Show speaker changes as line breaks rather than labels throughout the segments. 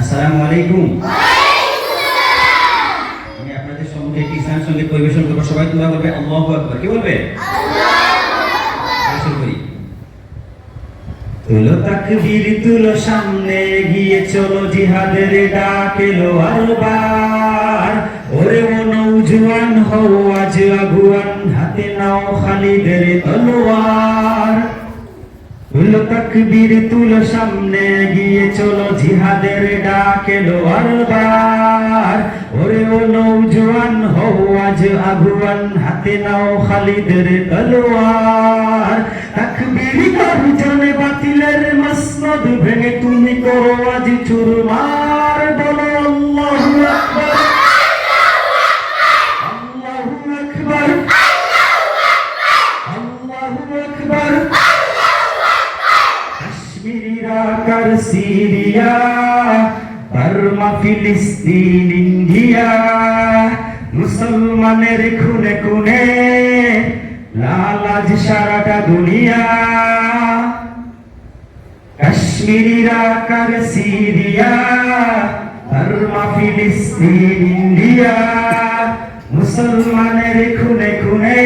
আসসালামু আলাইকুম। আমি আপনাদের সম্মুখে একটি ইসলাম সঙ্গীত পরিবেশন করবো। সবাই তোমরা বলবে আল্লাহু আকবার। কি বলবে? শুরু করি। তুলো তাকবীর তুলো, সামনে গিয়ে চলো, জিহাদের ডাক এলো আরবার। ওরে ও নওজোয়ান হও আজ আগুয়ান, হাতে নাও খালিদের তলোয়ার। তুলো তাকবীর তুলো, সামনে গিয়ে চলো, জিহাদের ডাক এলো আরবার। ওরে ও নওজোয়ান হও আজ আগুয়ান, হাতে নাও খালিদের তলোয়ার। তাকবীর গর্জনে বাতিলের মসনদ ভেঙে তুমি করো আজ চুরমার। বলো আল্লাহু আকবার, আল্লাহু আকবার, আল্লাহু আকবার। কাশ্মীর সিরিয়া, বার্মা ফিলিস্তিন ইন্ডিয়া, মুসলমানের খুনে খুনে লাল আজ সারাটা দুনিয়া। কাশ্মীর সিরিয়া, বার্মা ফিলিস্তিন ইন্ডিয়া, মুসলমানের খুনে খুনে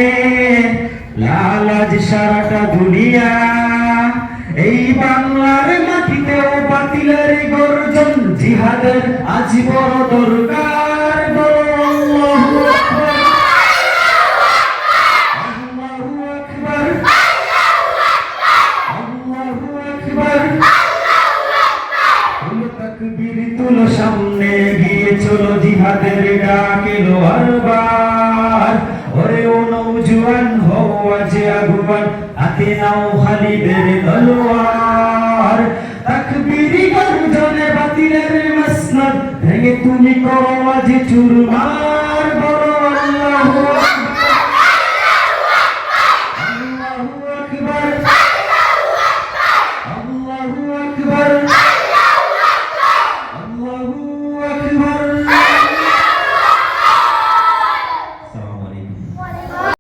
লাল আজ সারাটা দুনিয়া। এই বাংলার মাটিতেও বাতিলের গর্জন, জিহাদের আজ বড় দরকার। বলো আল্লাহু আকবার, আল্লাহু আকবার, আল্লাহু আকবার। তুলো তাকবীর তুলো, সামনে গিয়ে চলো, জিহাদের ডাক এলো আরবার। ওরে ও নওজোয়ান হও আজ আগুয়ান, হাতে নাও খালিদের তলোয়ার। তাকবীর গর্জনে বাতিলের মসনদ ভেঙে তুমি করো আজ চুরমার। বলো আল্লাহু আকবার, আল্লাহু আকবার, আল্লাহু আকবার, আল্লাহু আকবার।